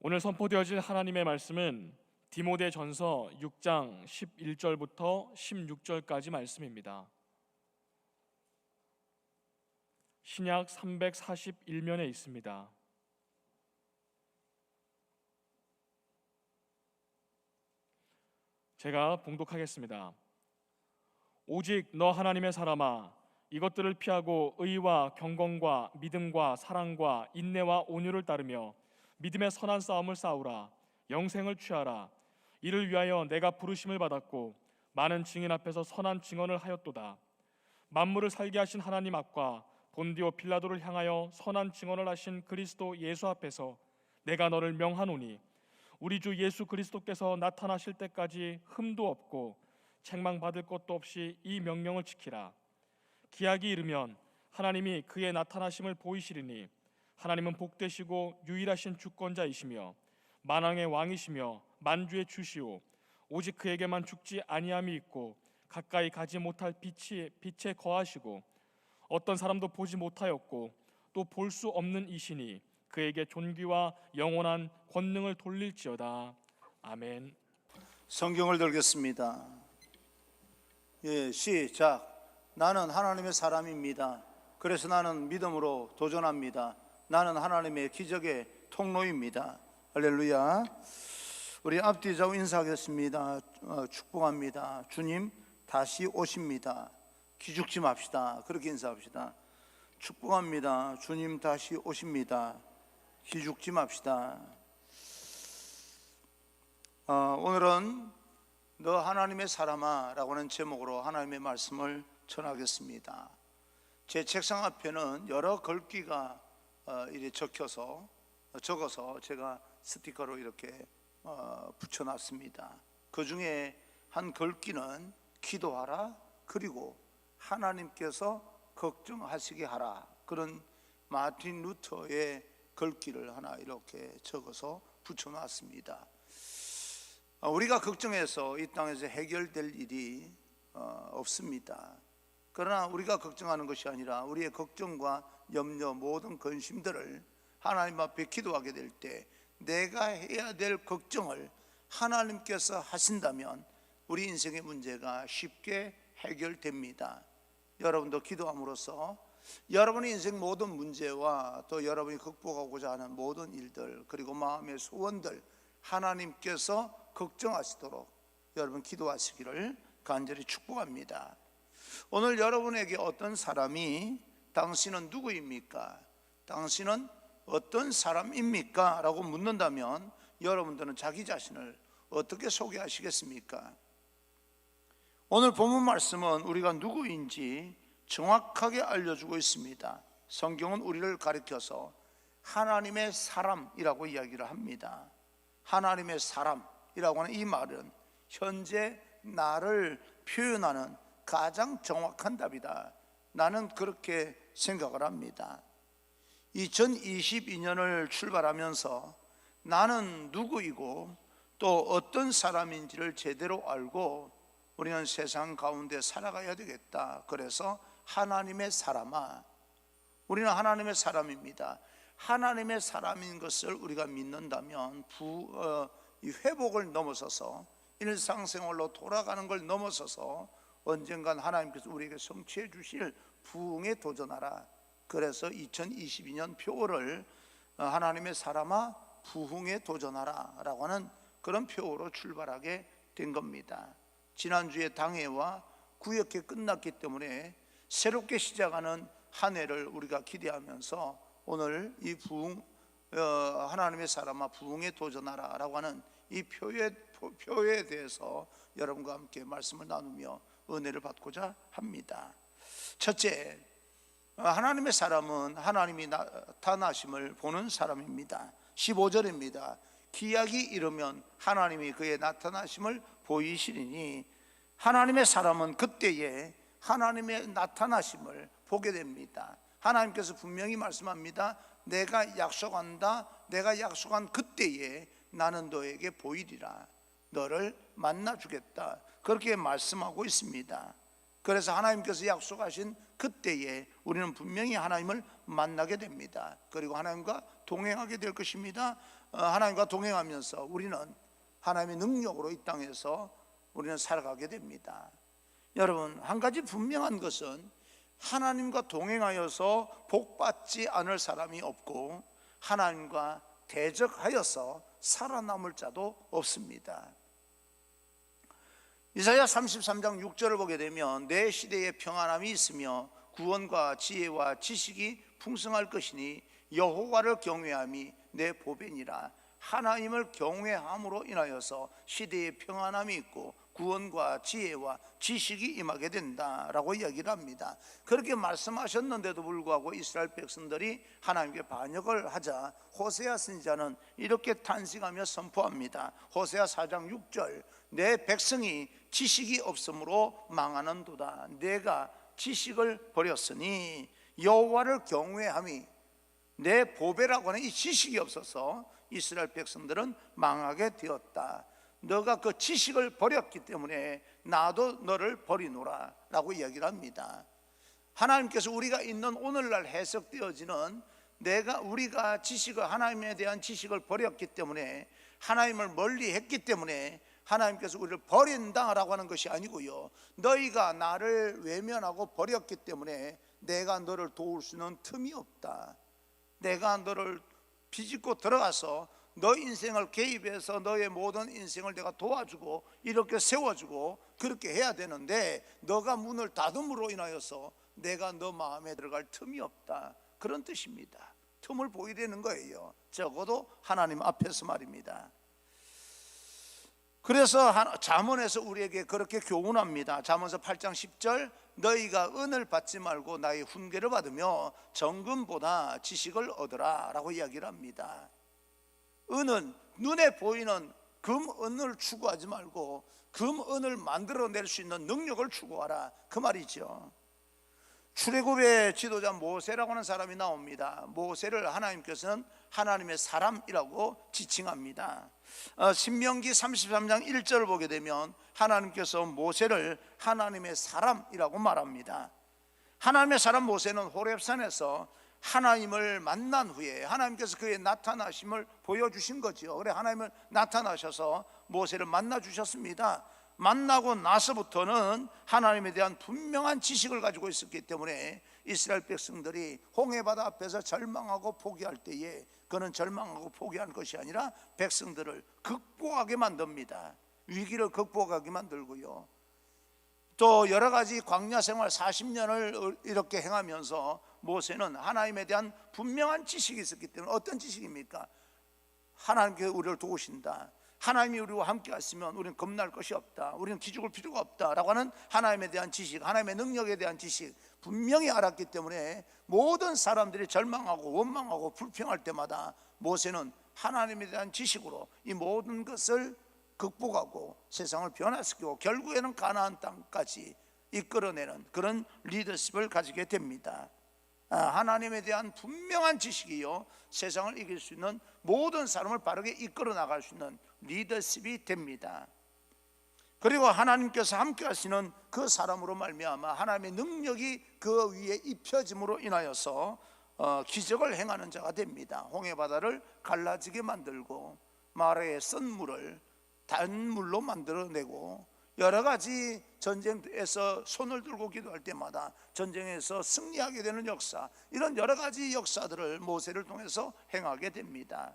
오늘 선포되어질 하나님의 말씀은 디모데전서 6장 11절부터 16절까지 말씀입니다. 신약 341면에 있습니다. 제가 봉독하겠습니다. 오직 너 하나님의 사람아, 이것들을 피하고 의와 경건과 믿음과 사랑과 인내와 온유를 따르며 믿음의 선한 싸움을 싸우라. 영생을 취하라. 이를 위하여 내가 부르심을 받았고 많은 증인 앞에서 선한 증언을 하였도다. 만물을 살게 하신 하나님 앞과 본디오 빌라도를 향하여 선한 증언을 하신 그리스도 예수 앞에서 내가 너를 명하노니 우리 주 예수 그리스도께서 나타나실 때까지 흠도 없고 책망받을 것도 없이 이 명령을 지키라. 기약이 이르면 하나님이 그의 나타나심을 보이시리니 하나님은 복되시고 유일하신 주권자이시며 만왕의 왕이시며 만주의 주시오. 오직 그에게만 죽지 아니함이 있고 가까이 가지 못할 빛에 거하시고 어떤 사람도 보지 못하였고 또 볼 수 없는 이시니 그에게 존귀와 영원한 권능을 돌릴지어다. 아멘. 성경을 들겠습니다. 시작. 나는 하나님의 사람입니다. 그래서 나는 믿음으로 도전합니다. 나는 하나님의 기적의 통로입니다. 할렐루야. 우리 앞뒤 좌우 인사하겠습니다. 축복합니다. 주님 다시 오십니다. 기죽지 맙시다. 그렇게 인사합시다. 축복합니다. 주님 다시 오십니다. 기죽지 맙시다. 오늘은 너 하나님의 사람아 라고 하는 제목으로 하나님의 말씀을 전하겠습니다. 제 책상 앞에는 여러 글귀가 이렇게 적어서 제가 스티커로 이렇게 붙여놨습니다. 그 중에 한 글귀는 기도하라, 그리고 하나님께서 걱정하시게 하라, 그런 마틴 루터의 글귀를 하나 이렇게 적어서 붙여놨습니다. 우리가 걱정해서 이 땅에서 해결될 일이 없습니다. 그러나 우리가 걱정하는 것이 아니라 우리의 걱정과 염려, 모든 근심들을 하나님 앞에 기도하게 될 때 내가 해야 될 걱정을 하나님께서 하신다면 우리 인생의 문제가 쉽게 해결됩니다. 여러분도 기도함으로써 여러분의 인생 모든 문제와 또 여러분이 극복하고자 하는 모든 일들, 그리고 마음의 소원들 하나님께서 걱정하시도록 여러분 기도하시기를 간절히 축복합니다. 오늘 여러분에게 어떤 사람이 당신은 누구입니까? 당신은 어떤 사람입니까? 라고 묻는다면 여러분들은 자기 자신을 어떻게 소개하시겠습니까? 오늘 본문 말씀은 우리가 누구인지 정확하게 알려주고 있습니다. 성경은 우리를 가리켜서 하나님의 사람이라고 이야기를 합니다. 하나님의 사람이라고 하는 이 말은 현재 나를 표현하는 가장 정확한 답이다. 나는 그렇게 생각을 합니다. 2022년을 출발하면서 나는 누구이고 또 어떤 사람인지를 제대로 알고 우리는 세상 가운데 살아가야 되겠다. 그래서 하나님의 사람아, 우리는 하나님의 사람입니다. 하나님의 사람인 것을 우리가 믿는다면 이 회복을 넘어서서 일상생활로 돌아가는 걸 넘어서서 언젠간 하나님께서 우리에게 성취해 주실 부흥에 도전하라. 그래서 2022년 표어를 하나님의 사람아 부흥에 도전하라 라고 하는 그런 표어로 출발하게 된 겁니다. 지난주에 당회와 구역회 끝났기 때문에 새롭게 시작하는 한 해를 우리가 기대하면서 오늘 이 부흥, 하나님의 사람아 부흥에 도전하라 라고 하는 이 표에 대해서 여러분과 함께 말씀을 나누며 은혜를 받고자 합니다. 첫째, 하나님의 사람은 하나님이 나타나심을 보는 사람입니다. 15절입니다. 기약이 이르면 하나님이 그의 나타나심을 보이시리니 하나님의 사람은 그때에 하나님의 나타나심을 보게 됩니다. 하나님께서 분명히 말씀합니다. 내가 약속한다. 내가 약속한 그때에 나는 너에게 보이리라. 너를 만나주겠다. 그렇게 말씀하고 있습니다. 그래서 하나님께서 약속하신 그때에 우리는 분명히 하나님을 만나게 됩니다. 그리고 하나님과 동행하게 될 것입니다. 하나님과 동행하면서 우리는 하나님의 능력으로 이 땅에서 우리는 살아가게 됩니다. 여러분, 한 가지 분명한 것은 하나님과 동행하여서 복받지 않을 사람이 없고 하나님과 대적하여서 살아남을 자도 없습니다. 이사야 33장 6절을 보게 되면 내 시대에 평안함이 있으며 구원과 지혜와 지식이 풍성할 것이니 여호와를 경외함이 내 보배니라. 하나님을 경외함으로 인하여서 시대에 평안함이 있고 구원과 지혜와 지식이 임하게 된다라고 이야기를 합니다. 그렇게 말씀하셨는데도 불구하고 이스라엘 백성들이 하나님께 반역을 하자 호세아 선지자는 이렇게 탄식하며 선포합니다. 호세아 4장 6절, 내 백성이 지식이 없으므로 망하는도다. 내가 지식을 버렸으니 여호와를 경외함이 내 보배라고 하는 이 지식이 없어서 이스라엘 백성들은 망하게 되었다. 너가 그 지식을 버렸기 때문에 나도 너를 버리노라 라고 이야기를 합니다. 하나님께서 우리가 있는 오늘날 해석되어지는 우리가 지식을, 하나님에 대한 지식을 버렸기 때문에, 하나님을 멀리 했기 때문에 하나님께서 우리를 버린다라고 하는 것이 아니고요, 너희가 나를 외면하고 버렸기 때문에 내가 너를 도울 수는 틈이 없다. 내가 너를 비집고 들어가서 너 인생을 개입해서 너의 모든 인생을 내가 도와주고 이렇게 세워주고 그렇게 해야 되는데, 너가 문을 닫음으로 인하여서 내가 너 마음에 들어갈 틈이 없다, 그런 뜻입니다. 틈을 보이려는 거예요. 적어도 하나님 앞에서 말입니다. 그래서 잠언에서 우리에게 그렇게 교훈합니다. 잠언서 8장 10절, 너희가 은을 받지 말고 나의 훈계를 받으며 정금보다 지식을 얻으라 라고 이야기를 합니다. 은은 눈에 보이는 금은을 추구하지 말고 금은을 만들어낼 수 있는 능력을 추구하라, 그 말이죠. 출애굽의 지도자 모세라고 하는 사람이 나옵니다. 모세를 하나님께서는 하나님의 사람이라고 지칭합니다. 신명기 33장 1절을 보게 되면 하나님께서 모세를 하나님의 사람이라고 말합니다. 하나님의 사람 모세는 호렙산에서 하나님을 만난 후에 하나님께서 그의 나타나심을 보여주신 거죠. 그래, 하나님을 나타나셔서 모세를 만나 주셨습니다. 만나고 나서부터는 하나님에 대한 분명한 지식을 가지고 있었기 때문에 이스라엘 백성들이 홍해바다 앞에서 절망하고 포기할 때에 그는 절망하고 포기한 것이 아니라 백성들을 극복하게 만듭니다. 위기를 극복하게 만들고요, 또 여러 가지 광야 생활 40년을 이렇게 행하면서 모세는 하나님에 대한 분명한 지식이 있었기 때문에, 어떤 지식입니까? 하나님께서 우리를 도우신다, 하나님이 우리와 함께 하시면 우리는 겁날 것이 없다, 우리는 기죽을 필요가 없다라고 하는 하나님에 대한 지식, 하나님의 능력에 대한 지식 분명히 알았기 때문에 모든 사람들이 절망하고 원망하고 불평할 때마다 모세는 하나님에 대한 지식으로 이 모든 것을 극복하고 세상을 변화시키고 결국에는 가나안 땅까지 이끌어내는 그런 리더십을 가지게 됩니다. 하나님에 대한 분명한 지식이요, 세상을 이길 수 있는 모든 사람을 바르게 이끌어 나갈 수 있는 리더십이 됩니다. 그리고 하나님께서 함께 하시는 그 사람으로 말미암아 하나님의 능력이 그 위에 입혀짐으로 인하여서 기적을 행하는 자가 됩니다. 홍해바다를 갈라지게 만들고 마라의 쓴 물을 단물로 만들어내고, 여러 가지 전쟁에서 손을 들고 기도할 때마다 전쟁에서 승리하게 되는 역사, 이런 여러 가지 역사들을 모세를 통해서 행하게 됩니다.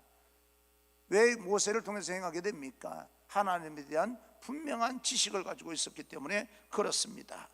왜 모세를 통해서 행하게 됩니까? 하나님에 대한 분명한 지식을 가지고 있었기 때문에 그렇습니다.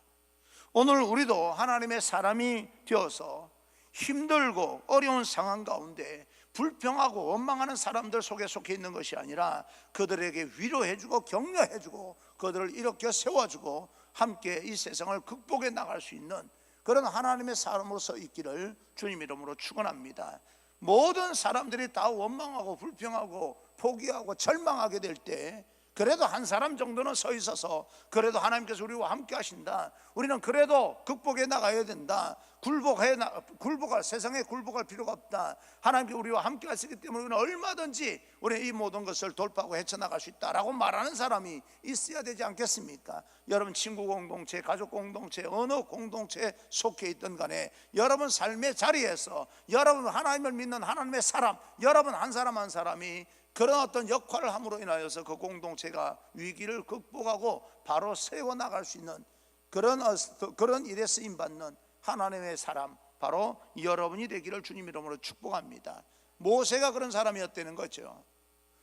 오늘 우리도 하나님의 사람이 되어서 힘들고 어려운 상황 가운데 불평하고 원망하는 사람들 속에 속해 있는 것이 아니라 그들에게 위로해주고 격려해주고 그들을 일으켜 세워주고 함께 이 세상을 극복해 나갈 수 있는 그런 하나님의 사람으로서 있기를 주님 이름으로 축원합니다. 모든 사람들이 다 원망하고 불평하고 포기하고 절망하게 될 때 그래도 한 사람 정도는 서 있어서 그래도 하나님께서 우리와 함께 하신다, 우리는 그래도 극복해 나가야 된다, 굴복할, 세상에 굴복할 필요가 없다, 하나님께 우리와 함께 하시기 때문에 우리는 얼마든지 우리 이 모든 것을 돌파하고 헤쳐나갈 수 있다라고 말하는 사람이 있어야 되지 않겠습니까? 여러분 친구 공동체, 가족 공동체, 어느 공동체에 속해 있든 간에 여러분 삶의 자리에서 여러분 하나님을 믿는 하나님의 사람, 여러분 한 사람 한 사람이 그런 어떤 역할을 함으로 인하여서 그 공동체가 위기를 극복하고 바로 세워나갈 수 있는 그런 일에 쓰임받는 하나님의 사람, 바로 여러분이 되기를 주님 이름으로 축복합니다. 모세가 그런 사람이었다는 거죠.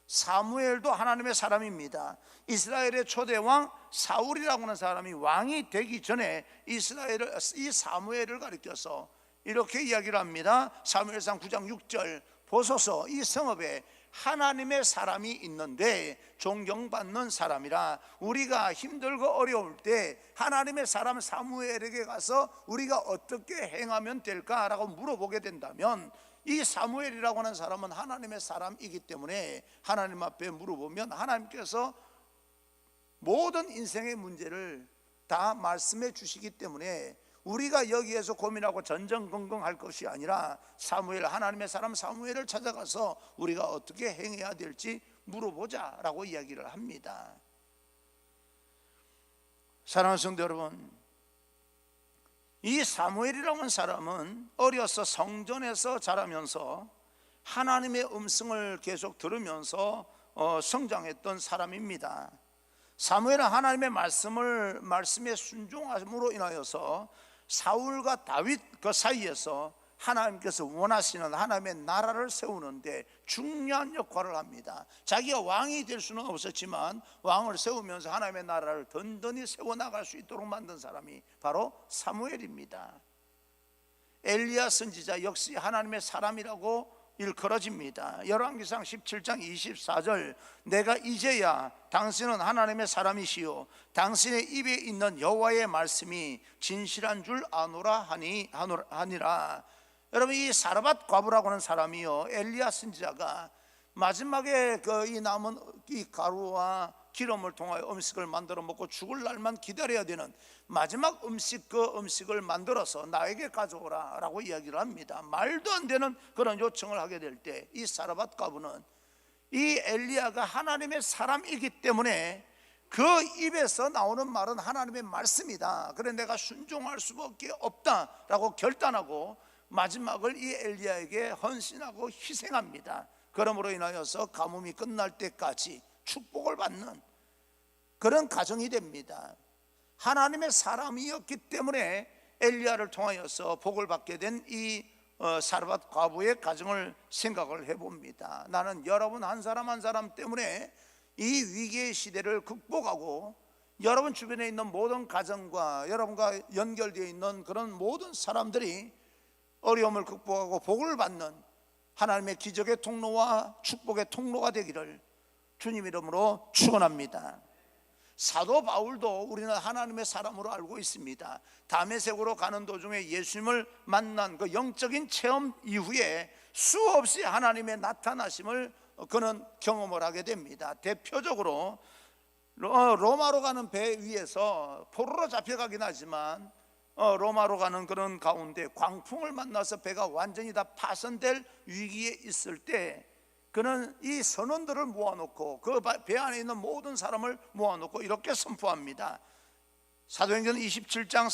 사무엘도 하나님의 사람입니다. 이스라엘의 초대왕 사울이라고 하는 사람이 왕이 되기 전에 이 사무엘을 가리켜서 이렇게 이야기를 합니다. 사무엘상 9장 6절, 보소서 이 성읍에 하나님의 사람이 있는데 존경받는 사람이라. 우리가 힘들고 어려울 때 하나님의 사람 사무엘에게 가서 우리가 어떻게 행하면 될까라고 물어보게 된다면, 이 사무엘이라고 하는 사람은 하나님의 사람이기 때문에 하나님 앞에 물어보면 하나님께서 모든 인생의 문제를 다 말씀해 주시기 때문에 우리가 여기에서 고민하고 전전긍긍할 것이 아니라 사무엘, 하나님의 사람 사무엘을 찾아가서 우리가 어떻게 행해야 될지 물어보자 라고 이야기를 합니다. 사랑하는 성도 여러분, 이 사무엘이라고 하는 사람은 어려서 성전에서 자라면서 하나님의 음성을 계속 들으면서 성장했던 사람입니다. 사무엘은 하나님의 말씀에 순종함으로 인하여서 사울과 다윗 그 사이에서 하나님께서 원하시는 하나님의 나라를 세우는데 중요한 역할을 합니다. 자기가 왕이 될 수는 없었지만 왕을 세우면서 하나님의 나라를 든든히 세워나갈 수 있도록 만든 사람이 바로 사무엘입니다. 엘리야 선지자 역시 하나님의 사람이라고 일컬어집니다. 열왕기상 17장 24절, 내가 이제야 당신은 하나님의 사람이시요 당신의 입에 있는 여호와의 말씀이 진실한 줄 아노라 하니라. 여러분, 이 사르밧 과부라고 하는 사람이요, 엘리야 선지자가 마지막에 이 남은 이 가루와 기름을 통하여 음식을 만들어 먹고 죽을 날만 기다려야 되는 마지막 음식, 그 음식을 만들어서 나에게 가져오라 라고 이야기를 합니다. 말도 안 되는 그런 요청을 하게 될 때 이 사르밧 과부는 이 엘리야가 하나님의 사람이기 때문에 그 입에서 나오는 말은 하나님의 말씀이다, 그래 내가 순종할 수밖에 없다라고 결단하고 마지막을 이 엘리야에게 헌신하고 희생합니다. 그러므로 인하여서 가뭄이 끝날 때까지 축복을 받는 그런 가정이 됩니다. 하나님의 사람이었기 때문에 엘리야를 통하여서 복을 받게 된 이 사르밧 과부의 가정을 생각을 해봅니다. 나는 여러분 한 사람 한 사람 때문에 이 위기의 시대를 극복하고 여러분 주변에 있는 모든 가정과 여러분과 연결되어 있는 그런 모든 사람들이 어려움을 극복하고 복을 받는 하나님의 기적의 통로와 축복의 통로가 되기를 주님 이름으로 축원합니다. 사도 바울도 우리는 하나님의 사람으로 알고 있습니다. 다메섹으로 가는 도중에 예수님을 만난 그 영적인 체험 이후에 수없이 하나님의 나타나심을 그는 경험을 하게 됩니다. 대표적으로 로마로 가는 배 위에서 포로로 잡혀가긴 하지만 로마로 가는 그런 가운데 광풍을 만나서 배가 완전히 다 파손될 위기에 있을 때 그는 이 선원들을 모아놓고 그 배 안에 있는 모든 사람을 모아놓고 이렇게 선포합니다. 사도행전 27장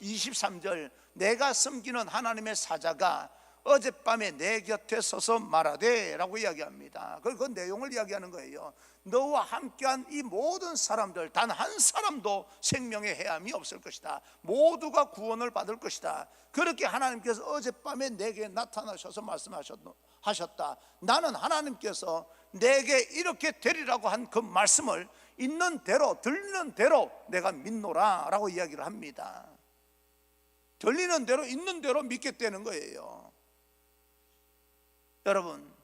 23절, 내가 섬기는 하나님의 사자가 어젯밤에 내 곁에 서서 말하되 라고 이야기합니다. 그 내용을 이야기하는 거예요. 너와 함께한 이 모든 사람들 단 한 사람도 생명의 해함이 없을 것이다. 모두가 구원을 받을 것이다. 그렇게 하나님께서 어젯밤에 내게 나타나셔서 말씀하셨다. 나는 하나님께서 내게 이렇게 되리라고 한 그 말씀을 있는 대로 들리는 대로 내가 믿노라 라고 이야기를 합니다. 들리는 대로 있는 대로 믿겠다는 거예요. 여러분,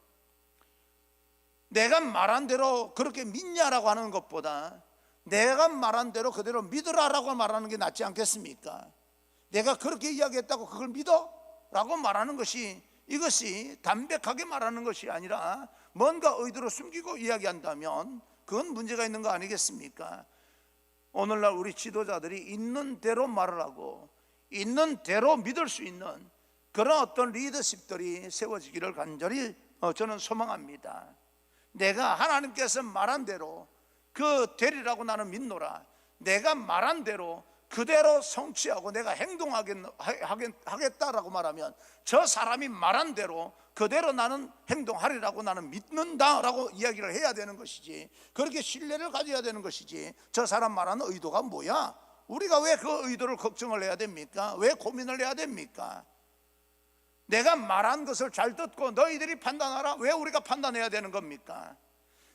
내가 말한 대로 그렇게 믿냐라고 하는 것보다 내가 말한 대로 그대로 믿으라라고 말하는 게 낫지 않겠습니까? 내가 그렇게 이야기했다고 그걸 믿어? 라고 말하는 것이, 이것이 담백하게 말하는 것이 아니라 뭔가 의도로 숨기고 이야기한다면 그건 문제가 있는 거 아니겠습니까? 오늘날 우리 지도자들이 있는 대로 말을 하고 있는 대로 믿을 수 있는 그런 어떤 리더십들이 세워지기를 간절히 저는 소망합니다. 내가 하나님께서 말한 대로 그 되리라고 나는 믿노라. 내가 말한 대로 그대로 성취하고 내가 행동하겠다라고 말하면 저 사람이 말한 대로 그대로 나는 행동하리라고 나는 믿는다라고 이야기를 해야 되는 것이지, 그렇게 신뢰를 가져야 되는 것이지, 저 사람 말하는 의도가 뭐야? 우리가 왜 그 의도를 걱정을 해야 됩니까? 왜 고민을 해야 됩니까? 내가 말한 것을 잘 듣고 너희들이 판단하라. 왜 우리가 판단해야 되는 겁니까?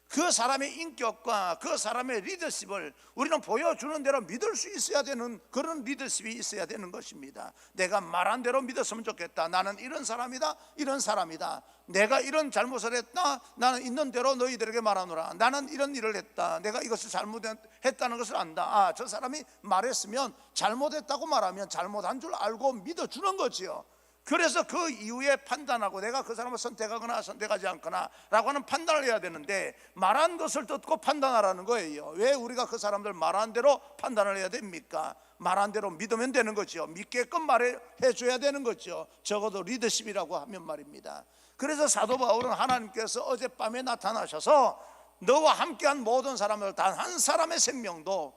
그 사람의 인격과 그 사람의 리더십을 우리는 보여주는 대로 믿을 수 있어야 되는 그런 리더십이 있어야 되는 것입니다. 내가 말한 대로 믿었으면 좋겠다. 나는 이런 사람이다, 이런 사람이다. 내가 이런 잘못을 했다. 나는 있는 대로 너희들에게 말하노라. 나는 이런 일을 했다. 내가 이것을 잘못했다는 것을 안다. 저 사람이 말했으면 잘못했다고 말하면 잘못한 줄 알고 믿어주는 거지요. 그래서 그 이후에 판단하고 내가 그 사람을 선택하거나 선택하지 않거나 라고 하는 판단을 해야 되는데, 말한 것을 듣고 판단하라는 거예요. 왜 우리가 그 사람들 말한 대로 판단을 해야 됩니까? 말한 대로 믿으면 되는 거죠. 믿게끔 말해줘야 되는 거죠. 적어도 리더십이라고 하면 말입니다. 그래서 사도 바울은 하나님께서 어젯밤에 나타나셔서 너와 함께한 모든 사람들 단 한 사람의 생명도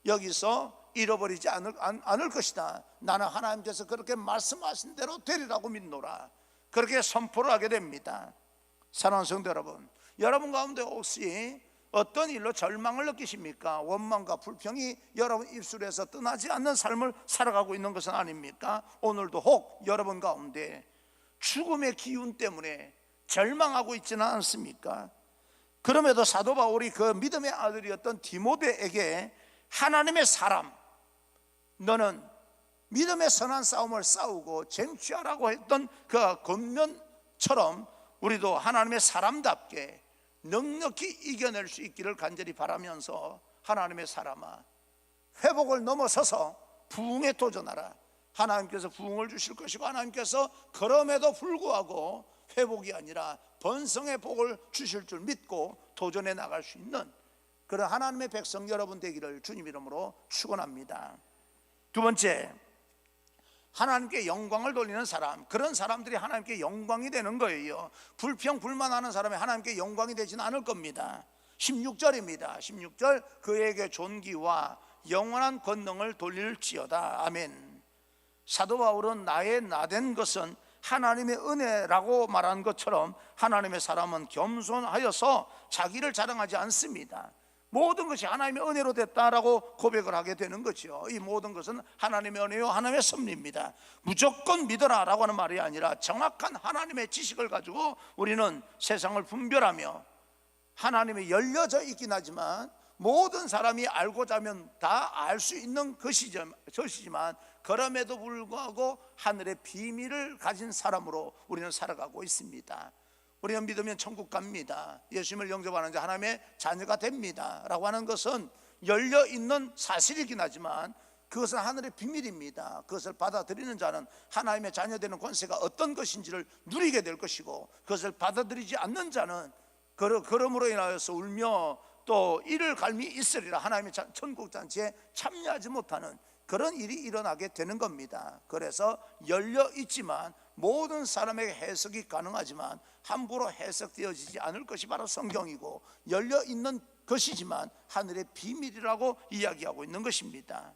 여기서 잃어버리지 않을 것이다. 나는 하나님께서 그렇게 말씀하신 대로 되리라고 믿노라. 그렇게 선포를 하게 됩니다. 사랑하는 성도 여러분, 여러분 가운데 혹시 어떤 일로 절망을 느끼십니까? 원망과 불평이 여러분 입술에서 떠나지 않는 삶을 살아가고 있는 것은 아닙니까? 오늘도 혹 여러분 가운데 죽음의 기운 때문에 절망하고 있지는 않습니까? 그럼에도 사도 바울이 그 믿음의 아들이었던 디모데에게 하나님의 사람, 너는 믿음의 선한 싸움을 싸우고 쟁취하라고 했던 그 권면처럼 우리도 하나님의 사람답게 넉넉히 이겨낼 수 있기를 간절히 바라면서, 하나님의 사람아, 회복을 넘어서서 부흥에 도전하라. 하나님께서 부흥을 주실 것이고 하나님께서 그럼에도 불구하고 회복이 아니라 번성의 복을 주실 줄 믿고 도전해 나갈 수 있는 그런 하나님의 백성 여러분 되기를 주님 이름으로 축원합니다. 두 번째, 하나님께 영광을 돌리는 사람, 그런 사람들이 하나님께 영광이 되는 거예요. 불평 불만하는 사람이 하나님께 영광이 되지는 않을 겁니다. 16절입니다 16절, 그에게 존귀와 영원한 권능을 돌릴지어다. 아멘. 사도 바울은 나의 나된 것은 하나님의 은혜라고 말한 것처럼 하나님의 사람은 겸손하여서 자기를 자랑하지 않습니다. 모든 것이 하나님의 은혜로 됐다라고 고백을 하게 되는 거죠. 이 모든 것은 하나님의 은혜요 하나님의 섭리입니다. 무조건 믿어라라고 하는 말이 아니라 정확한 하나님의 지식을 가지고 우리는 세상을 분별하며, 하나님이 열려져 있긴 하지만 모든 사람이 알고자 하면 다 알 수 있는 것이지만 그럼에도 불구하고 하늘의 비밀을 가진 사람으로 우리는 살아가고 있습니다. 우리는 믿으면 천국 갑니다. 예수님을 영접하는 자 하나님의 자녀가 됩니다 라고 하는 것은 열려있는 사실이긴 하지만 그것은 하늘의 비밀입니다. 그것을 받아들이는 자는 하나님의 자녀 되는 권세가 어떤 것인지를 누리게 될 것이고, 그것을 받아들이지 않는 자는 그러므로 인하여서 울며 또 이를 갈미 있으리라, 하나님의 천국 잔치에 참여하지 못하는 그런 일이 일어나게 되는 겁니다. 그래서 열려 있지만 모든 사람에게 해석이 가능하지만 함부로 해석되어지지 않을 것이 바로 성경이고, 열려 있는 것이지만 하늘의 비밀이라고 이야기하고 있는 것입니다.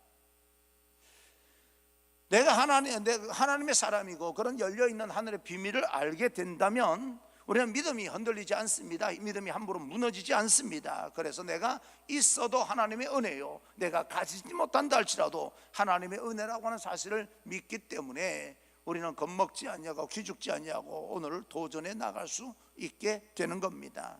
내가 하나님의 사람이고 그런 열려 있는 하늘의 비밀을 알게 된다면 우리는 믿음이 흔들리지 않습니다. 믿음이 함부로 무너지지 않습니다. 그래서 내가 있어도 하나님의 은혜요, 내가 가지지 못한다 할지라도 하나님의 은혜라고 하는 사실을 믿기 때문에 우리는 겁먹지 아니하고 기죽지 아니하고 오늘 도전해 나갈 수 있게 되는 겁니다.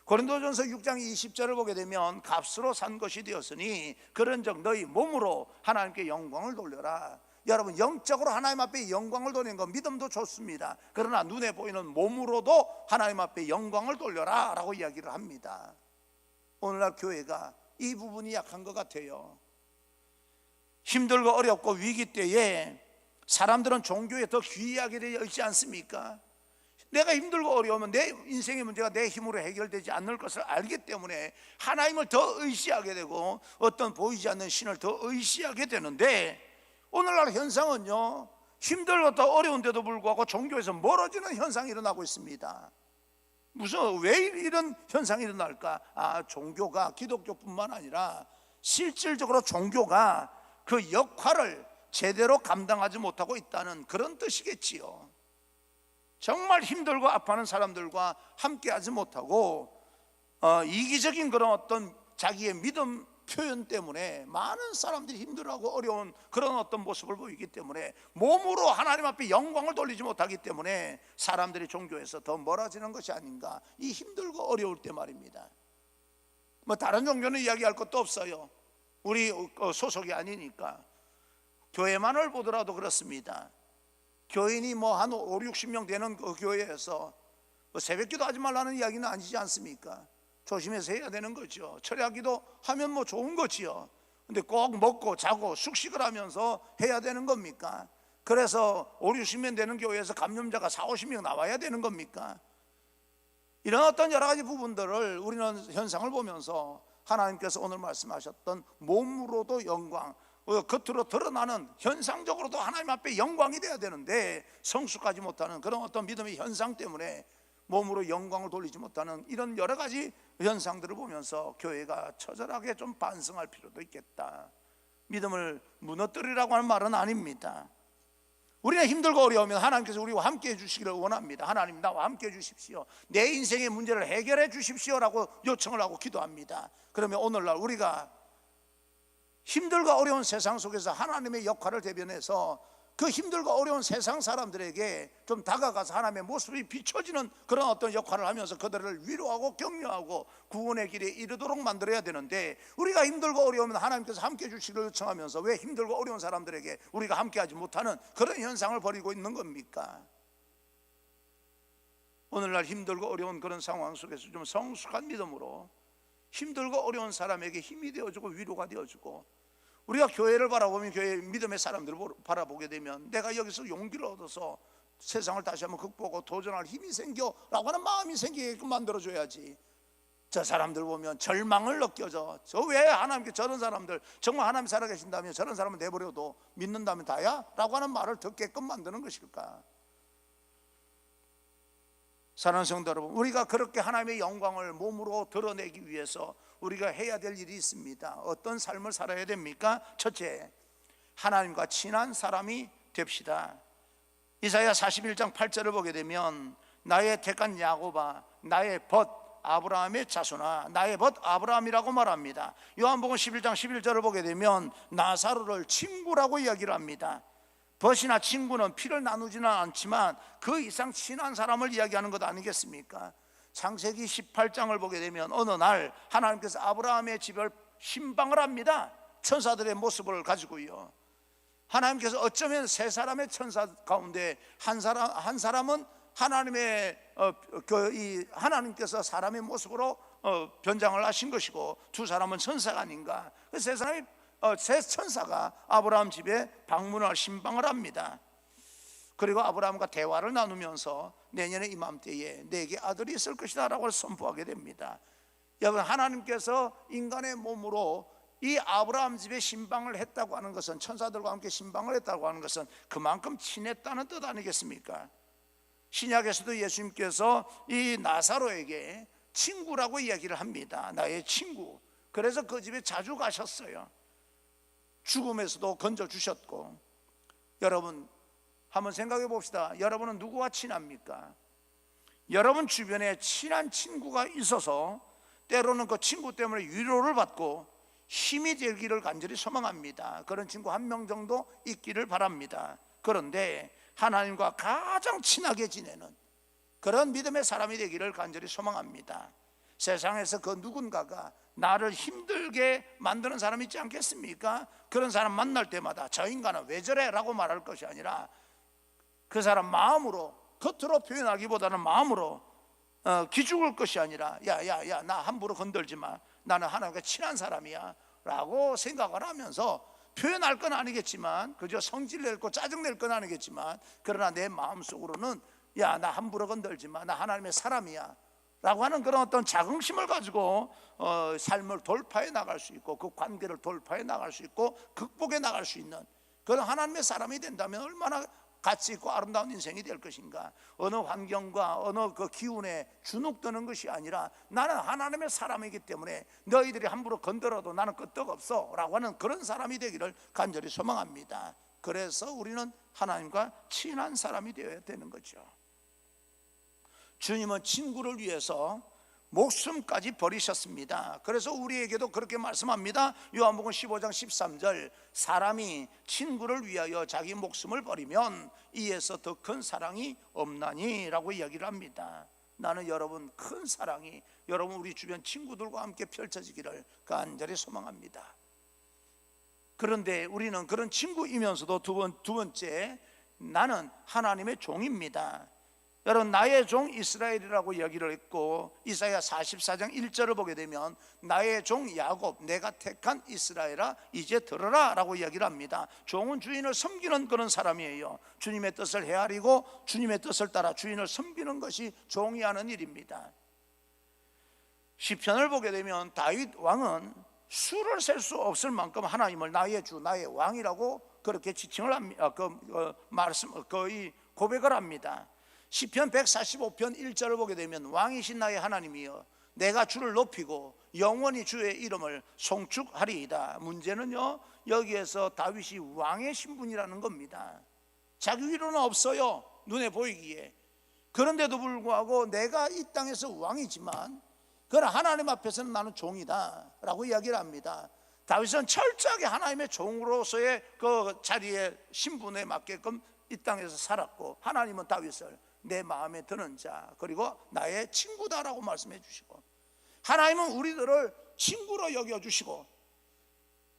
고린도전서 6장 20절을 보게 되면 값으로 산 것이 되었으니 그런즉 너희 몸으로 하나님께 영광을 돌려라. 여러분, 영적으로 하나님 앞에 영광을 돌리는 건 믿음도 좋습니다. 그러나 눈에 보이는 몸으로도 하나님 앞에 영광을 돌려라 라고 이야기를 합니다. 오늘날 교회가 이 부분이 약한 것 같아요. 힘들고 어렵고 위기 때에 사람들은 종교에 더 귀하게 되어 있지 않습니까? 내가 힘들고 어려우면 내 인생의 문제가 내 힘으로 해결되지 않을 것을 알기 때문에 하나님을 더 의시하게 되고 어떤 보이지 않는 신을 더 의시하게 되는데, 오늘날 현상은요, 힘들고 더 어려운데도 불구하고 종교에서 멀어지는 현상이 일어나고 있습니다. 왜 이런 현상이 일어날까? 종교가, 기독교뿐만 아니라 실질적으로 종교가 그 역할을 제대로 감당하지 못하고 있다는 그런 뜻이겠지요. 정말 힘들고 아파하는 사람들과 함께하지 못하고 이기적인 그런 어떤 자기의 믿음 표현 때문에 많은 사람들이 힘들어하고 어려운 그런 어떤 모습을 보이기 때문에, 몸으로 하나님 앞에 영광을 돌리지 못하기 때문에 사람들이 종교에서 더 멀어지는 것이 아닌가, 이 힘들고 어려울 때 말입니다. 뭐 다른 종교는 이야기할 것도 없어요. 우리 소속이 아니니까. 교회만을 보더라도 그렇습니다. 교인이 뭐 한 5, 60명 되는 그 교회에서 새벽기도 하지 말라는 이야기는 아니지 않습니까? 조심해서 해야 되는 거죠. 철야기도 하면 뭐 좋은 거지요. 근데 꼭 먹고 자고 숙식을 하면서 해야 되는 겁니까? 그래서 5, 60명 되는 교회에서 감염자가 4, 50명 나와야 되는 겁니까? 이런 어떤 여러 가지 부분들을 우리는 현상을 보면서 하나님께서 오늘 말씀하셨던 몸으로도 영광, 겉으로 드러나는 현상적으로도 하나님 앞에 영광이 돼야 되는데 성숙하지 못하는 그런 어떤 믿음의 현상 때문에 몸으로 영광을 돌리지 못하는 이런 여러 가지 현상들을 보면서 교회가 처절하게 좀 반성할 필요도 있겠다. 믿음을 무너뜨리라고 하는 말은 아닙니다. 우리가 힘들고 어려우면 하나님께서 우리와 함께 해주시기를 원합니다. 하나님, 나와 함께 해주십시오. 내 인생의 문제를 해결해 주십시오라고 요청을 하고 기도합니다. 그러면 오늘날 우리가 힘들고 어려운 세상 속에서 하나님의 역할을 대변해서 그 힘들고 어려운 세상 사람들에게 좀 다가가서 하나님의 모습이 비춰지는 그런 어떤 역할을 하면서 그들을 위로하고 격려하고 구원의 길에 이르도록 만들어야 되는데, 우리가 힘들고 어려우면 하나님께서 함께 해주시기를 요청하면서 왜 힘들고 어려운 사람들에게 우리가 함께하지 못하는 그런 현상을 벌이고 있는 겁니까? 오늘날 힘들고 어려운 그런 상황 속에서 좀 성숙한 믿음으로 힘들고 어려운 사람에게 힘이 되어주고 위로가 되어주고, 우리가 교회를 바라보면 교회 믿음의 사람들을 바라보게 되면 내가 여기서 용기를 얻어서 세상을 다시 한번 극복하고 도전할 힘이 생겨라고 하는 마음이 생기게끔 만들어줘야지. 저 사람들 보면 절망을 느껴져. 저 왜 하나님께 저런 사람들, 정말 하나님 살아계신다면 저런 사람을 내버려도 믿는다면 다야? 라고 하는 말을 듣게끔 만드는 것일까? 사랑하는 성도 여러분, 우리가 그렇게 하나님의 영광을 몸으로 드러내기 위해서 우리가 해야 될 일이 있습니다. 어떤 삶을 살아야 됩니까? 첫째, 하나님과 친한 사람이 됩시다. 이사야 41장 8절을 보게 되면 나의 택한 야곱아, 나의 벗 아브라함의 자손아, 나의 벗 아브라함이라고 말합니다. 요한복음 11장 11절을 보게 되면 나사로를 친구라고 이야기를 합니다. 벗이나 친구는 피를 나누지는 않지만 그 이상 친한 사람을 이야기하는 것 아니겠습니까? 창세기 18장을 보게 되면 어느 날 하나님께서 아브라함의 집을 신방을 합니다. 천사들의 모습을 가지고요. 하나님께서 어쩌면 세 사람의 천사 가운데 한 사람은 하나님의 하나님께서 사람의 모습으로 변장을 하신 것이고, 두 사람은 천사가 아닌가. 그 세 사람이 세 천사가 아브라함 집에 방문을 신방을 합니다. 그리고 아브라함과 대화를 나누면서 내년에 이맘때에 내게 아들이 있을 것이다 라고 선포하게 됩니다. 여러분, 하나님께서 인간의 몸으로 이 아브라함 집에 신방을 했다고 하는 것은, 천사들과 함께 신방을 했다고 하는 것은 그만큼 친했다는 뜻 아니겠습니까? 신약에서도 예수님께서 이 나사로에게 친구라고 이야기를 합니다. 나의 친구. 그래서 그 집에 자주 가셨어요. 죽음에서도 건져주셨고. 여러분, 한번 생각해 봅시다. 여러분은 누구와 친합니까? 여러분 주변에 친한 친구가 있어서 때로는 그 친구 때문에 위로를 받고 힘이 되기를 간절히 소망합니다. 그런 친구 한 명 정도 있기를 바랍니다. 그런데 하나님과 가장 친하게 지내는 그런 믿음의 사람이 되기를 간절히 소망합니다. 세상에서 그 누군가가 나를 힘들게 만드는 사람이 있지 않겠습니까? 그런 사람 만날 때마다 저 인간은 왜 저래? 라고 말할 것이 아니라 그 사람 마음으로, 겉으로 표현하기보다는 마음으로 기죽을 것이 아니라 야 나 함부로 건들지 마, 나는 하나님과 친한 사람이야 라고 생각을 하면서 표현할 건 아니겠지만, 그저 성질 낼 거 짜증 낼 건 아니겠지만, 그러나 내 마음속으로는 야, 나 함부로 건들지 마, 나 하나님의 사람이야 라고 하는 그런 어떤 자긍심을 가지고 삶을 돌파해 나갈 수 있고, 그 관계를 돌파해 나갈 수 있고 극복해 나갈 수 있는 그런 하나님의 사람이 된다면 얼마나 가치 있고 아름다운 인생이 될 것인가. 어느 환경과 어느 그 기운에 주눅드는 것이 아니라 나는 하나님의 사람이기 때문에 너희들이 함부로 건드려도 나는 끄떡없어 라고 하는 그런 사람이 되기를 간절히 소망합니다. 그래서 우리는 하나님과 친한 사람이 되어야 되는 거죠. 주님은 친구를 위해서 목숨까지 버리셨습니다. 그래서 우리에게도 그렇게 말씀합니다. 요한복음 15장 13절, 사람이 친구를 위하여 자기 목숨을 버리면 이에서 더 큰 사랑이 없나니 라고 이야기를 합니다. 나는 여러분 큰 사랑이 여러분 우리 주변 친구들과 함께 펼쳐지기를 간절히 소망합니다. 그런데 우리는 그런 친구이면서도 두 번째, 나는 하나님의 종입니다. 여러분, 나의 종 이스라엘이라고 이야기를 했고, 이사야 44장 1절을 보게 되면 나의 종 야곱, 내가 택한 이스라엘아 이제 들어라 라고 이야기를 합니다. 종은 주인을 섬기는 그런 사람이에요. 주님의 뜻을 헤아리고 주님의 뜻을 따라 주인을 섬기는 것이 종이 하는 일입니다. 시편을 보게 되면 다윗 왕은 수를 셀 수 없을 만큼 하나님을 나의 주, 나의 왕이라고 그렇게 지칭을 합니다. 거의 고백을 합니다. 시편 145편 1절을 보게 되면 왕이신 나의 하나님이여 내가 주를 높이고 영원히 주의 이름을 송축하리이다. 문제는요, 여기에서 다윗이 왕의 신분이라는 겁니다. 자기 위로는 없어요, 눈에 보이기에. 그런데도 불구하고 내가 이 땅에서 왕이지만 그러나 하나님 앞에서는 나는 종이다 라고 이야기를 합니다. 다윗은 철저하게 하나님의 종으로서의 그 자리에 신분에 맞게끔 이 땅에서 살았고, 하나님은 다윗을 내 마음에 드는 자 그리고 나의 친구다라고 말씀해 주시고, 하나님은 우리들을 친구로 여겨주시고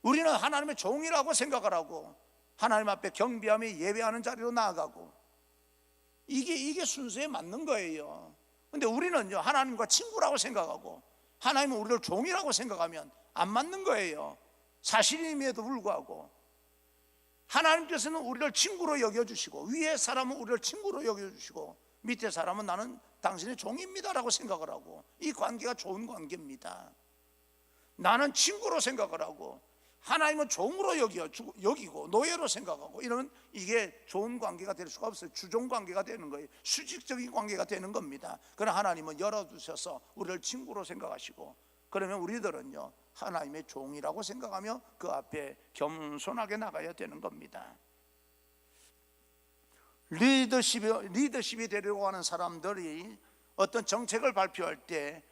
우리는 하나님의 종이라고 생각을 하고 하나님 앞에 경배하며 예배하는 자리로 나아가고, 이게 순서에 맞는 거예요. 근데 우리는요, 하나님과 친구라고 생각하고 하나님은 우리를 종이라고 생각하면 안 맞는 거예요. 사실임에도 불구하고 하나님께서는 우리를 친구로 여겨주시고, 위에 사람은 우리를 친구로 여겨주시고 밑에 사람은 나는 당신의 종입니다 라고 생각을 하고, 이 관계가 좋은 관계입니다. 나는 친구로 생각을 하고 하나님은 종으로 여기고 노예로 생각하고 이러면 이게 좋은 관계가 될 수가 없어요. 주종 관계가 되는 거예요. 수직적인 관계가 되는 겁니다. 그러나 하나님은 열어두셔서 우리를 친구로 생각하시고, 그러면 우리들은요 하나님의 종이라고 생각하며 그 앞에 겸손하게 나가야 되는 겁니다. 리더십이 되려고 하는 사람들이 어떤 정책을 발표할 때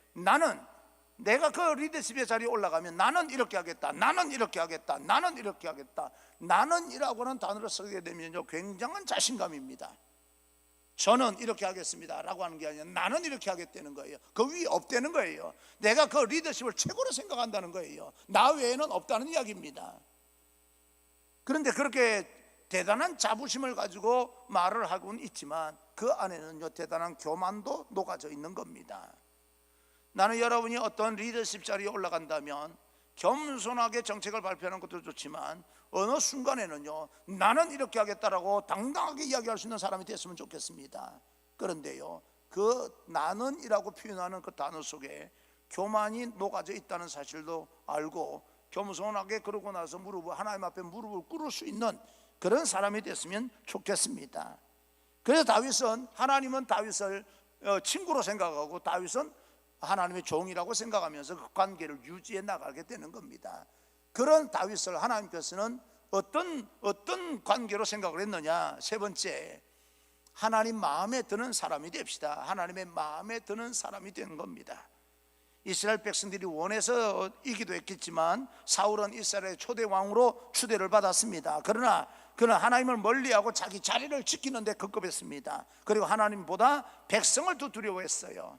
내가 그 리더십의 자리에 올라가면 나는 이렇게 하겠다, 나는 이렇게 하겠다, 나는 이렇게 하겠다. 나는이라고 하는 단어를 쓰게 되면요 굉장한 자신감입니다. 저는 이렇게 하겠습니다 라고 하는 게 아니라 나는 이렇게 하겠다는 거예요. 그 위에 없다는 거예요. 내가 그 리더십을 최고로 생각한다는 거예요. 나 외에는 없다는 이야기입니다. 그런데 그렇게 대단한 자부심을 가지고 말을 하고는 있지만 그 안에는요 대단한 교만도 녹아져 있는 겁니다. 나는 여러분이 어떤 리더십 자리에 올라간다면 겸손하게 정책을 발표하는 것도 좋지만 어느 순간에는요 나는 이렇게 하겠다라고 당당하게 이야기할 수 있는 사람이 됐으면 좋겠습니다. 그런데요 그 나는이라고 표현하는 그 단어 속에 교만이 녹아져 있다는 사실도 알고 겸손하게 그러고 나서 하나님 앞에 무릎을 꿇을 수 있는 그런 사람이 됐으면 좋겠습니다. 그래서 하나님은 다윗을 친구로 생각하고 다윗은 하나님의 종이라고 생각하면서 그 관계를 유지해 나가게 되는 겁니다. 그런 다윗을 하나님께서는 어떤 관계로 생각을 했느냐? 세 번째, 하나님 마음에 드는 사람이 됩시다. 하나님의 마음에 드는 사람이 되는 겁니다. 이스라엘 백성들이 원해서 이기도 했겠지만 사울은 이스라엘의 초대 왕으로 추대를 받았습니다. 그러나 그는 하나님을 멀리하고 자기 자리를 지키는 데 급급했습니다. 그리고 하나님보다 백성을 더 두려워했어요.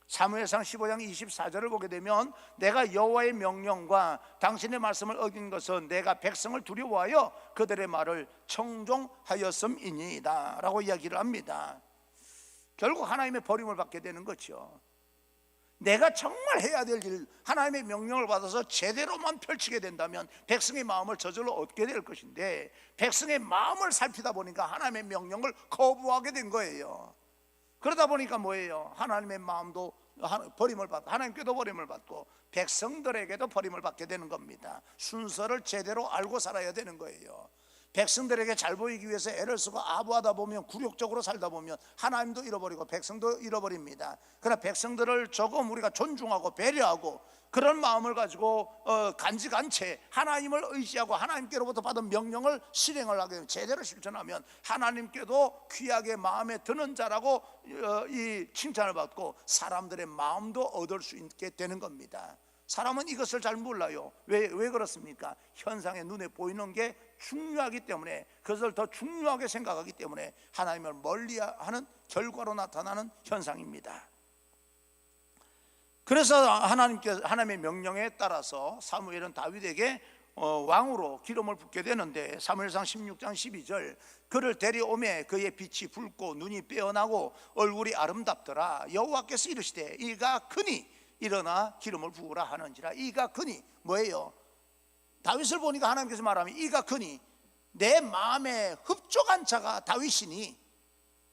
사무엘상 15장 24절을 보게 되면 내가 여호와의 명령과 당신의 말씀을 어긴 것은 내가 백성을 두려워하여 그들의 말을 청종하였음이니이다 라고 이야기를 합니다. 결국 하나님의 버림을 받게 되는 거죠. 내가 정말 해야 될 일, 하나님의 명령을 받아서 제대로만 펼치게 된다면 백성의 마음을 저절로 얻게 될 것인데 백성의 마음을 살피다 보니까 하나님의 명령을 거부하게 된 거예요. 그러다 보니까 뭐예요? 하나님의 마음도 버림을 받고 하나님께도 버림을 받고 백성들에게도 버림을 받게 되는 겁니다. 순서를 제대로 알고 살아야 되는 거예요. 백성들에게 잘 보이기 위해서 애를 쓰고 아부하다 보면, 굴욕적으로 살다 보면 하나님도 잃어버리고 백성도 잃어버립니다. 그러나 백성들을 조금 우리가 존중하고 배려하고 그런 마음을 가지고 간직한 채 하나님을 의지하고 하나님께로부터 받은 명령을 실행을 하게 되면, 제대로 실천하면 하나님께도 귀하게 마음에 드는 자라고 이 칭찬을 받고 사람들의 마음도 얻을 수 있게 되는 겁니다. 사람은 이것을 잘 몰라요. 왜 그렇습니까? 현상에 눈에 보이는 게 중요하기 때문에, 그것을 더 중요하게 생각하기 때문에 하나님을 멀리하는 결과로 나타나는 현상입니다. 그래서 하나님의 명령에 따라서 사무엘은 다윗에게 왕으로 기름을 붓게 되는데, 사무엘상 16장 12절, 그를 데려오매 그의 빛이 붉고 눈이 빼어나고 얼굴이 아름답더라. 여호와께서 이르시되 이가 크니 일어나 기름을 부으라 하는지라. 이가 크니 뭐예요? 다윗을 보니까 하나님께서 말하면 이가 크니, 내 마음에 흡족한 자가 다윗이니,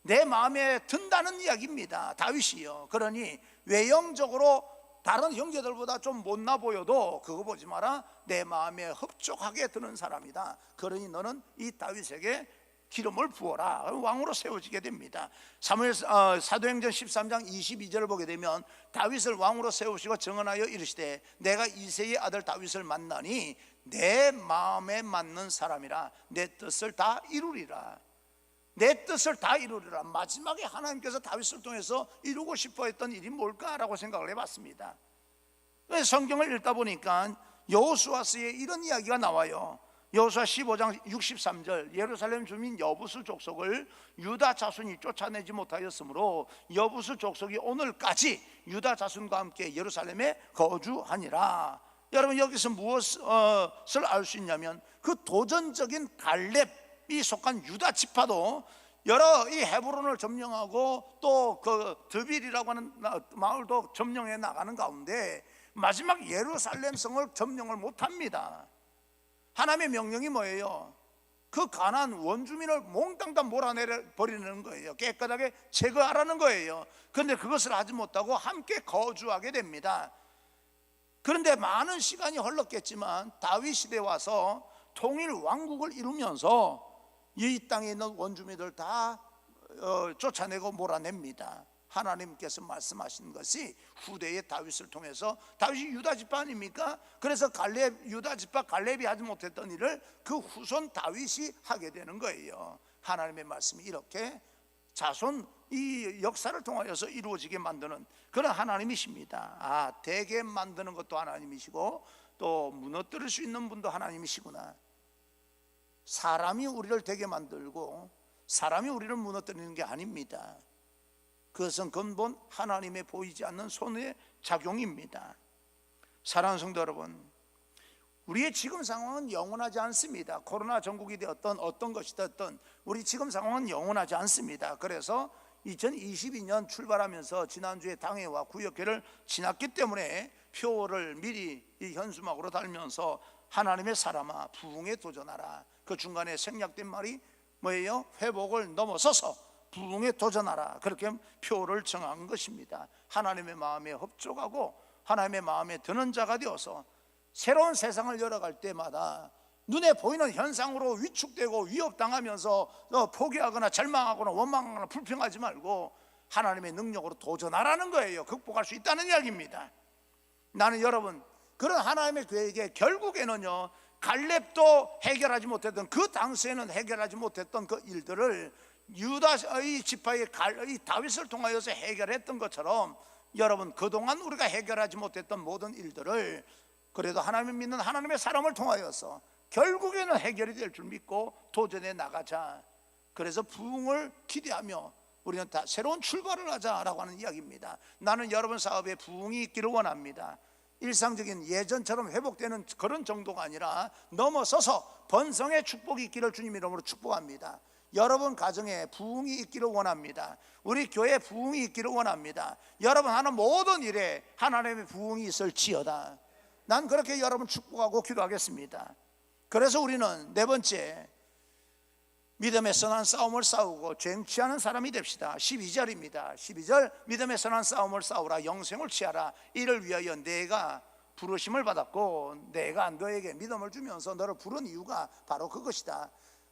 내 마음에 든다는 이야기입니다. 다윗이요. 그러니 외형적으로 다른 형제들보다 좀 못나 보여도 그거 보지 마라. 내 마음에 흡족하게 드는 사람이다. 그러니 너는 이 다윗에게 기름을 부어라. 왕으로 세워지게 됩니다. 사도행전 13장 22절을 보게 되면 다윗을 왕으로 세우시고 정언하여 이르시되 내가 이새의 아들 다윗을 만나니 내 마음에 맞는 사람이라. 내 뜻을 다 이루리라. 내 뜻을 다 이루리라. 마지막에 하나님께서 다윗을 통해서 이루고 싶어 했던 일이 뭘까라고 생각을 해봤습니다. 성경을 읽다 보니까 여호수아서에 이런 이야기가 나와요. 여호수아 15장 63절, 예루살렘 주민 여부수 족속을 유다 자손이 쫓아내지 못하였으므로 여부수 족속이 오늘까지 유다 자손과 함께 예루살렘에 거주하니라. 여러분, 여기서 무엇을 알 수 있냐면, 그 도전적인 갈렙이 속한 유다 지파도 여러 이 헤브론을 점령하고 또 그 드빌이라고 하는 마을도 점령해 나가는 가운데 마지막 예루살렘 성을 점령을 못합니다. 하나님의 명령이 뭐예요? 그 가나안 원주민을 몽땅 다 몰아내려 버리는 거예요. 깨끗하게 제거하라는 거예요. 그런데 그것을 하지 못하고 함께 거주하게 됩니다. 그런데 많은 시간이 흘렀겠지만 다윗 시대에 와서 통일 왕국을 이루면서 이 땅에 있는 원주민들 다 쫓아내고 몰아냅니다. 하나님께서 말씀하신 것이 후대의 다윗을 통해서, 다윗이 유다 지파 아닙니까? 그래서 유다 지파 갈렙이 하지 못했던 일을 그 후손 다윗이 하게 되는 거예요. 하나님의 말씀이 이렇게 자손 이 역사를 통하여서 이루어지게 만드는 그런 하나님이십니다. 되게 만드는 것도 하나님이시고 또 무너뜨릴 수 있는 분도 하나님이시구나. 사람이 우리를 되게 만들고 사람이 우리를 무너뜨리는 게 아닙니다. 그것은 근본 하나님의 보이지 않는 손의 작용입니다. 사랑하는 성도 여러분, 우리의 지금 상황은 영원하지 않습니다. 코로나 전국이 되었던 어떤 것이 되었던 우리 지금 상황은 영원하지 않습니다. 그래서 2022년 출발하면서 지난주에 당회와 구역회를 지났기 때문에 표를 미리 이 현수막으로 달면서 하나님의 사람아 부흥에 도전하라. 그 중간에 생략된 말이 뭐예요? 회복을 넘어서서 부흥에 도전하라. 그렇게 표를 정한 것입니다. 하나님의 마음에 흡족하고 하나님의 마음에 드는 자가 되어서 새로운 세상을 열어갈 때마다 눈에 보이는 현상으로 위축되고 위협당하면서 포기하거나 절망하거나 원망하거나 불평하지 말고 하나님의 능력으로 도전하라는 거예요. 극복할 수 있다는 이야기입니다. 나는 여러분, 그런 하나님의 계획에 결국에는요, 갈렙도 해결하지 못했던, 그 당시에는 해결하지 못했던 그 일들을 유다의 지파의 이 다윗을 통하여서 해결했던 것처럼 여러분, 그동안 우리가 해결하지 못했던 모든 일들을 그래도 하나님을 믿는 하나님의 사람을 통하여서 결국에는 해결이 될 줄 믿고 도전해 나가자. 그래서 부흥을 기대하며 우리는 다 새로운 출발을 하자라고 하는 이야기입니다. 나는 여러분 사업에 부흥이 있기를 원합니다. 일상적인 예전처럼 회복되는 그런 정도가 아니라 넘어서서 번성의 축복이 있기를 주님 이름으로 축복합니다. 여러분 가정에 부흥이 있기를 원합니다. 우리 교회에 부흥이 있기를 원합니다. 여러분 하는 모든 일에 하나님의 부흥이 있을지어다. 난 그렇게 여러분 축복하고 기도하겠습니다. 그래서 우리는 네 번째, 믿음의 선한 싸움을 싸우고 쟁취하는 사람이 됩시다. 12절입니다. 12절 믿음의 선한 싸움을 싸우라 영생을 취하라. 이를 위하여 내가 부르심을 받았고 내가 너에게 믿음을 주면서 너를 부른 이유가 바로 그것이다.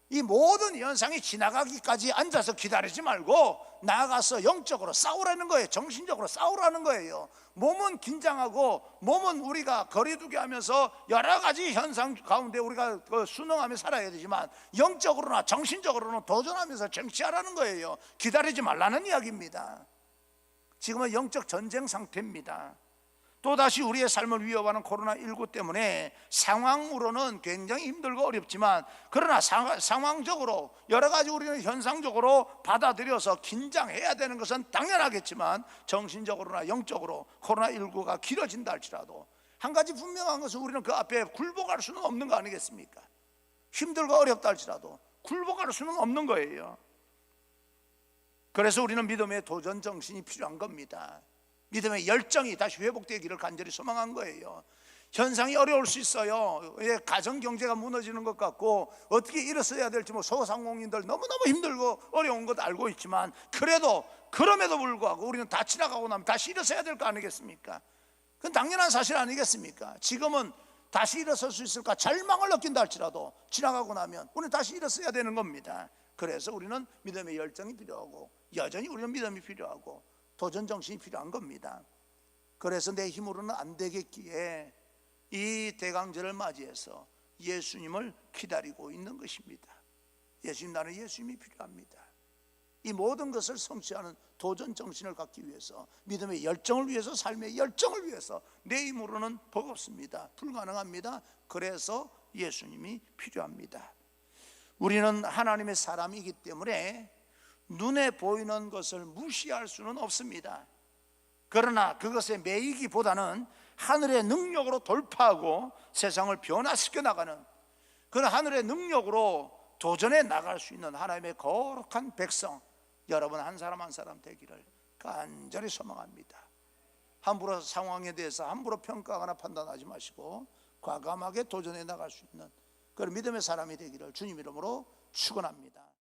이 모든 현상이 지나가기까지 앉아서 기다리지 말고 나아가서 영적으로 싸우라는 거예요. 정신적으로 싸우라는 거예요. 몸은 긴장하고 몸은 우리가 거리두기 하면서 여러 가지 현상 가운데 우리가 순응하며 살아야 되지만 영적으로나 정신적으로는 도전하면서 정치하라는 거예요. 기다리지 말라는 이야기입니다. 지금은 영적 전쟁 상태입니다. 또다시 우리의 삶을 위협하는 코로나19 때문에 상황으로는 굉장히 힘들고 어렵지만 그러나 상황적으로 여러 가지 우리는 현상적으로 받아들여서 긴장해야 되는 것은 당연하겠지만 정신적으로나 영적으로 코로나19가 길어진다 할지라도 한 가지 분명한 것은 우리는 그 앞에 굴복할 수는 없는 거 아니겠습니까? 힘들고 어렵다 할지라도 굴복할 수는 없는 거예요. 그래서 우리는 믿음의 도전 정신이 필요한 겁니다. 믿음의 열정이 다시 회복되기를 간절히 소망한 거예요. 현상이 어려울 수 있어요. 가정 경제가 무너지는 것 같고 어떻게 일어서야 될지 소상공인들 너무너무 힘들고 어려운 것 알고 있지만 그럼에도 불구하고 우리는 다 지나가고 나면 다시 일어서야 될 거 아니겠습니까? 그건 당연한 사실 아니겠습니까? 지금은 다시 일어설 수 있을까 절망을 느낀다 할지라도 지나가고 나면 우리는 다시 일어서야 되는 겁니다. 그래서 우리는 믿음의 열정이 필요하고 여전히 우리는 믿음이 필요하고 도전 정신이 필요한 겁니다. 그래서 내 힘으로는 안 되겠기에 이 대강절을 맞이해서 예수님을 기다리고 있는 것입니다. 예수님, 나는 예수님이 필요합니다. 이 모든 것을 성취하는 도전 정신을 갖기 위해서 믿음의 열정을 위해서 삶의 열정을 위해서 내 힘으로는 버겁습니다. 불가능합니다. 그래서 예수님이 필요합니다. 우리는 하나님의 사람이기 때문에 눈에 보이는 것을 무시할 수는 없습니다. 그러나 그것에 매이기보다는 하늘의 능력으로 돌파하고 세상을 변화시켜 나가는 그런 하늘의 능력으로 도전해 나갈 수 있는 하나님의 거룩한 백성 여러분 한 사람 한 사람 되기를 간절히 소망합니다. 함부로 상황에 대해서 함부로 평가하거나 판단하지 마시고 과감하게 도전해 나갈 수 있는 그런 믿음의 사람이 되기를 주님 이름으로 축원합니다.